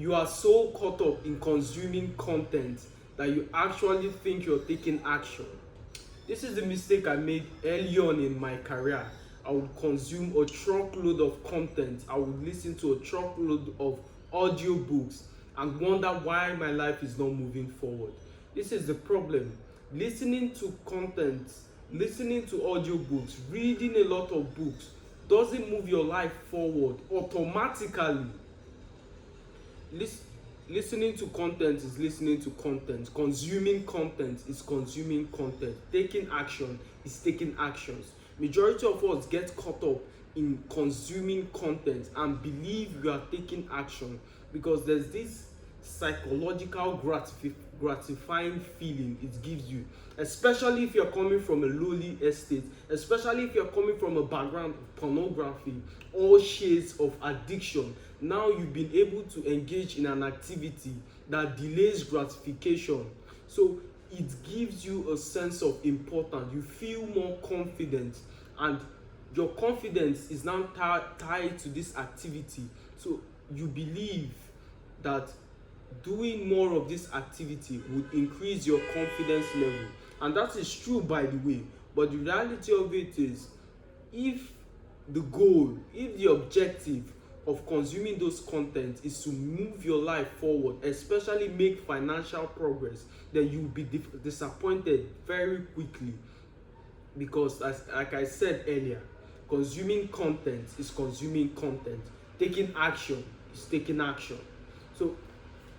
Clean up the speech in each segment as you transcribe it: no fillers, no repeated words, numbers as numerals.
You are so caught up in consuming content that you actually think you're taking action. This is the mistake I made early on in my career. I would consume a truckload of content. I would listen to a truckload of audiobooks and wonder why my life is not moving forward. This is the problem. Listening to content, listening to audiobooks, reading a lot of books doesn't move your life forward automatically. Lis- Listening to content is listening to content. Consuming content is consuming content. Taking action is taking actions. Majority of us get caught up in consuming content and believe we are taking action because there's this psychological gratifying feeling it gives you, especially if you're coming from a lowly estate, especially if you're coming from a background of pornography, all shades of addiction. Now you've been able to engage in an activity that delays gratification, so it gives you a sense of importance. You feel more confident, and your confidence is now tied to this activity, so you believe that doing more of this activity would increase your confidence level. And that is true, by the way, but the reality of it is, if the goal, if the objective of consuming those content is to move your life forward, especially make financial progress, then you'll be disappointed very quickly, because like I said earlier, consuming content is consuming content. Taking action is taking action. So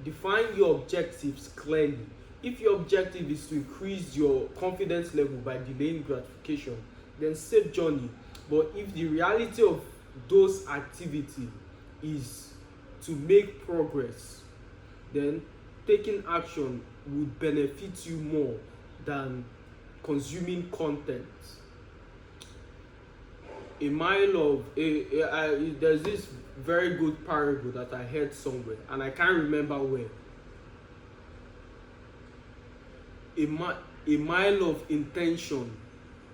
define your objectives clearly. If your objective is to increase your confidence level by delaying gratification, then safe journey. But if the reality of those activities is to make progress, then taking action would benefit you more than consuming content. There's this very good parable that I heard somewhere, and I can't remember where. A mile of intention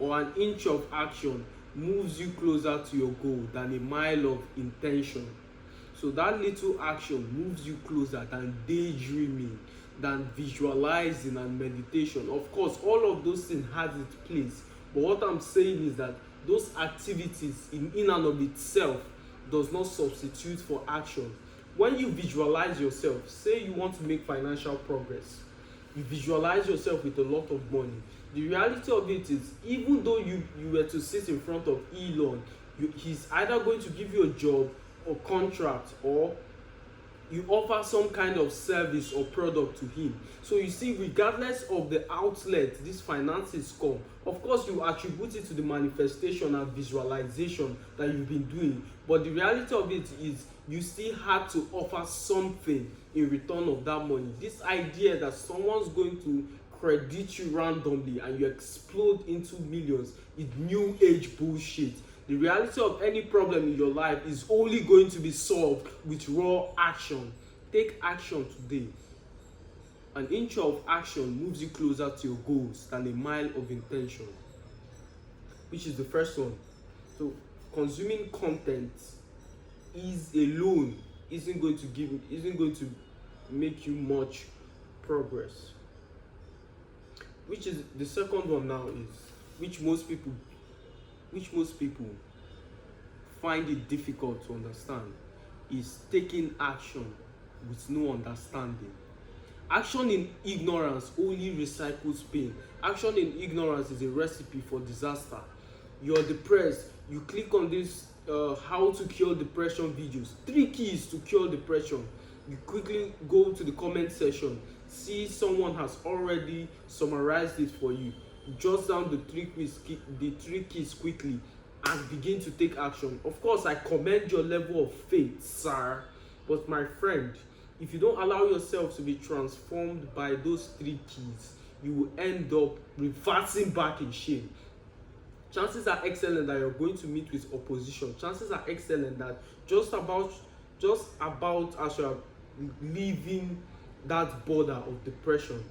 or an inch of action moves you closer to your goal than a mile of intention. So that little action moves you closer than daydreaming, than visualizing and meditation. Of course, all of those things has its place, but what I'm saying is that those activities in and of itself does not substitute for action. When you visualize yourself, say you want to make financial progress, you visualize yourself with a lot of money. The reality of it is, even though you were to sit in front of Elon, he's either going to give you a job or contract, or you offer some kind of service or product to him. So you see, regardless of the outlet these finances come, of course you attribute it to the manifestation and visualization that you've been doing, but the reality of it is you still had to offer something in return of that money. This idea that someone's going to credit you randomly and you explode into millions is new age bullshit. The reality of any problem in your life is only going to be solved with raw action. Take action today. An inch of action moves you closer to your goals than a mile of intention, which is the first one. So consuming content alone isn't going to make you much progress. Which is the second one now, is which most people find it difficult to understand, is taking action with no understanding. Action in ignorance only recycles pain. Action in ignorance is a recipe for disaster. You're depressed, you click on this how to cure depression videos, 3 keys to cure depression. You quickly go to the comment section, see someone has already summarized it for you. Jot down the 3 keys quickly and begin to take action. Of course, I commend your level of faith, sir, but my friend, if you don't allow yourself to be transformed by those 3 keys, you will end up reversing back in shame. Chances are excellent that you're going to meet with opposition. Chances are excellent that just about as you're leaving that border of depression,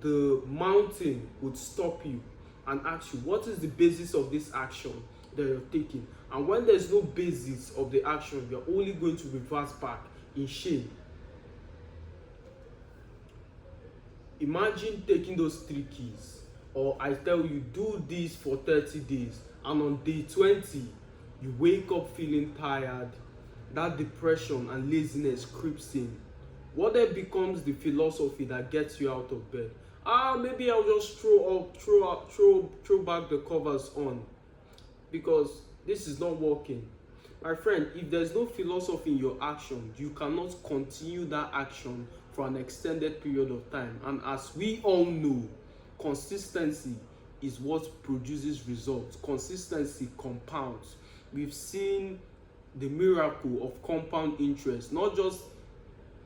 the mountain would stop you and ask you, what is the basis of this action that you're taking? And when there's no basis of the action, you're only going to reverse back. in shame. Imagine taking those 3 keys, or I tell you, do this for 30 days, and on day 20, you wake up feeling tired, that depression and laziness creeps in. What then becomes the philosophy that gets you out of bed? Maybe I'll just throw back the covers on, because this is not working. My friend, if there's no philosophy in your action, you cannot continue that action for an extended period of time. And as we all know, consistency is what produces results. Consistency compounds. We've seen the miracle of compound interest, not just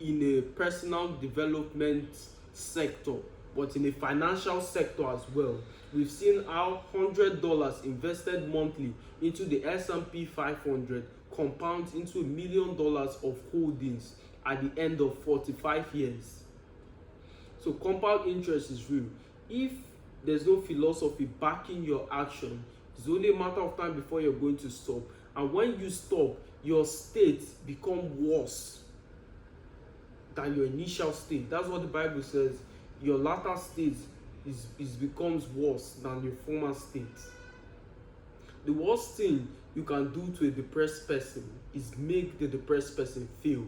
in a personal development sector, but in a financial sector as well. We've seen how $100 invested monthly into the S&P 500 compounds into $1 million of holdings at the end of 45 years. So compound interest is real. If there's no philosophy backing your action, it's only a matter of time before you're going to stop. And when you stop, your state becomes worse than your initial state. That's what the Bible says. Your latter state becomes worse than your former state. The worst thing you can do to a depressed person is make the depressed person fail.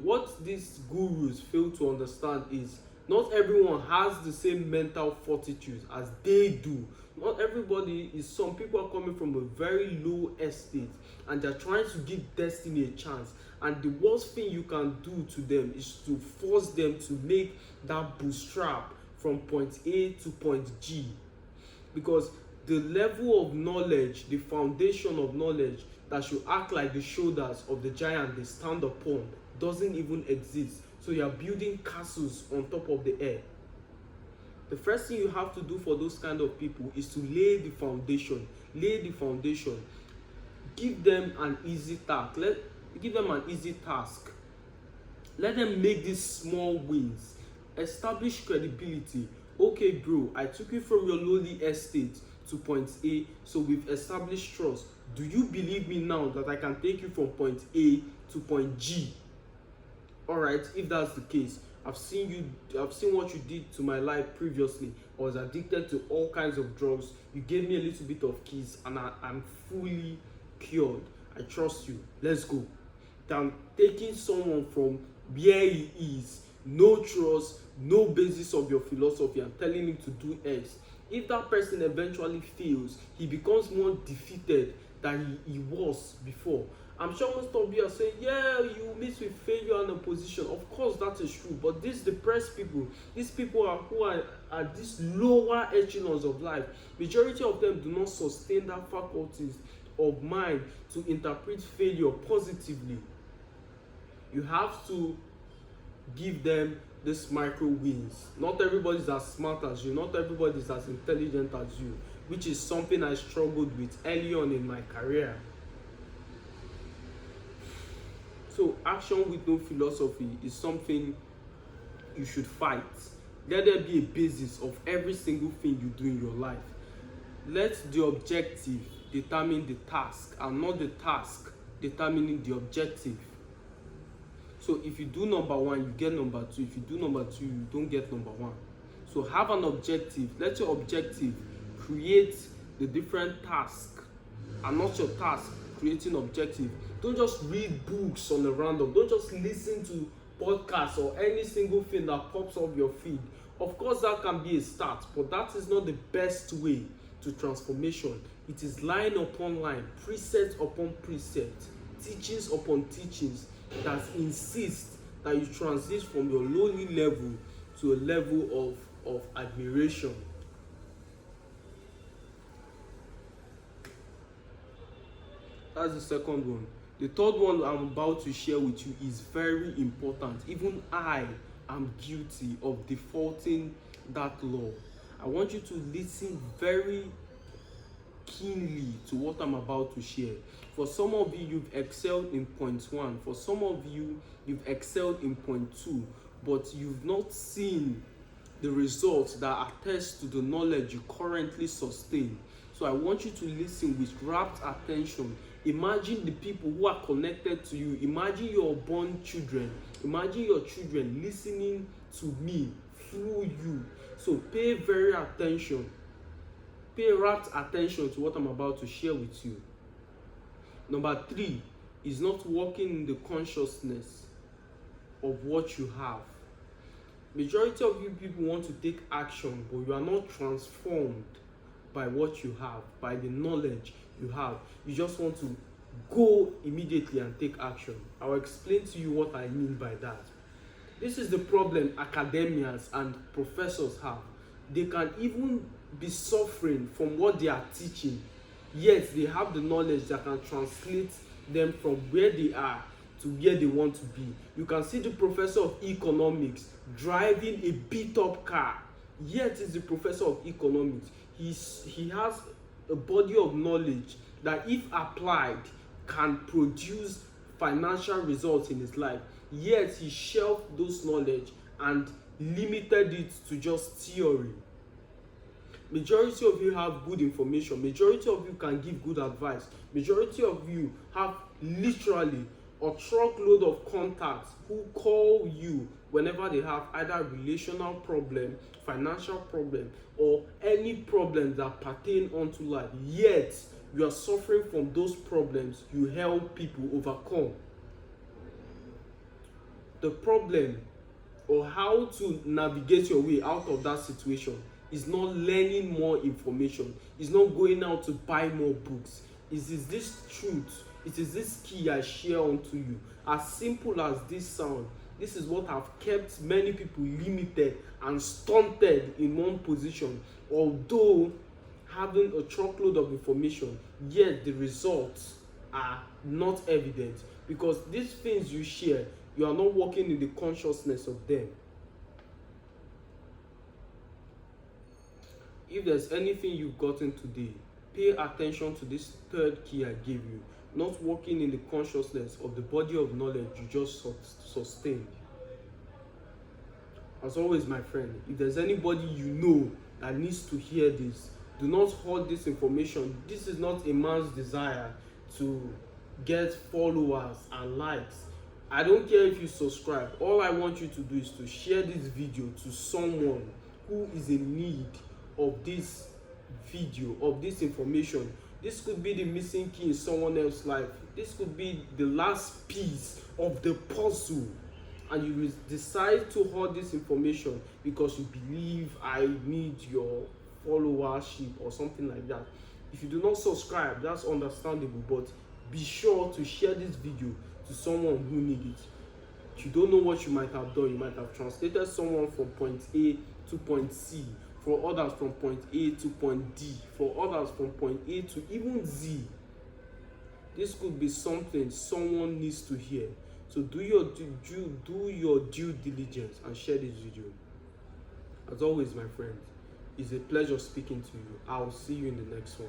What these gurus fail to understand is not everyone has the same mental fortitude as they do. Not everybody is. Some people are coming from a very low estate and they're trying to give destiny a chance. And the worst thing you can do to them is to force them to make that bootstrap from point A to point G. Because the level of knowledge, the foundation of knowledge that should act like the shoulders of the giant they stand upon doesn't even exist. So you are building castles on top of the air. The first thing you have to do for those kind of people is to lay the foundation. Lay the foundation. Give them an easy task. Give them an easy task. Let them make these small wins. Establish credibility. Okay, bro, I took you from your lowly estate to point A, so we've established trust. Do you believe me now that I can take you from point A to point G? Alright, if that's the case, I've seen what you did to my life previously. I was addicted to all kinds of drugs. You gave me a little bit of keys and I'm fully cured. I trust you. Let's go. Than taking someone from where he is, no trust, no basis of your philosophy, and telling him to do X. If that person eventually fails, he becomes more defeated than he was before. I'm sure most of you are saying, yeah, you meet with failure and opposition. Of course, that is true. But these depressed people, these people who are at these lower echelons of life, majority of them do not sustain that faculties of mind to interpret failure positively. You have to give them these micro wins. Not everybody is as smart as you. Not everybody is as intelligent as you, which is something I struggled with early on in my career. So action with no philosophy is something you should fight. Let there be a basis of every single thing you do in your life. Let the objective determine the task and not the task determining the objective. So if you do number one, you get number two. If you do number two, you don't get number one. So have an objective. Let your objective create the different task and not your task creating objective. Don't just read books on a random. Don't just listen to podcasts or any single thing that pops up your feed. Of course, that can be a start, but that is not the best way to transformation. It is line upon line, precept upon precept, teachings upon teachings that insist that you transit from your lowly level to a level of admiration. That's the second one. The third one I'm about to share with you is very important. Even I am guilty of defaulting that law. I want you to listen very keenly to what I'm about to share. For some of you, you've excelled in point 1. For some of you, you've excelled in point 2, but you've not seen the results that attest to the knowledge you currently sustain. So I want you to listen with rapt attention. Imagine the people who are connected to you. Imagine your unborn children. Imagine your children listening to me through you. So pay rapt attention to what I'm about to share with you. Number 3 is not walking in the consciousness of what you have. Majority of you people want to take action, but you are not transformed by what you have, by the knowledge you have. You just want to go immediately and take action. I'll explain to you what I mean by that. This is the problem academians and professors have. They can even be suffering from what they are teaching, yet they have the knowledge that can translate them from where they are to where they want to be. You can see the professor of economics driving a beat up car, yet is the professor of economics. He has a body of knowledge that, if applied, can produce financial results in his life, yet he shelved those knowledge and limited it to just theory. Majority of you have good information. Majority of you can give good advice. Majority of you have literally a truckload of contacts who call you whenever they have either relational problem, financial problem, or any problem that pertain onto life. Yet you are suffering from those problems you help people overcome. The problem, or how to navigate your way out of that situation, is not learning more information. It's not going out to buy more books. It is this truth. It is this key I share unto you. As simple as this sound, this is what have kept many people limited and stunted in one position, although having a truckload of information, yet the results are not evident, because these things you share, you are not working in the consciousness of them. If there's anything you've gotten today, pay attention to this third key I gave you. Not working in the consciousness of the body of knowledge you just sustained. As always, my friend, if there's anybody you know that needs to hear this, do not hold this information. This is not a man's desire to get followers and likes. I don't care if you subscribe. All I want you to do is to share this video to someone who is in need of this video, of this information. This could be the missing key in someone else's life. This could be the last piece of the puzzle, and you will decide to hold this information because you believe I need your followership or something like that. If you do not subscribe, that's understandable, but be sure to share this video to someone who needs it. If you don't know what you might have done, you might have translated someone from point A to point C, for others from point A to point D, for others from point A to even Z. This could be something someone needs to hear. So do your due diligence and share this video. As always, my friends, it's a pleasure speaking to you. I'll see you in the next one.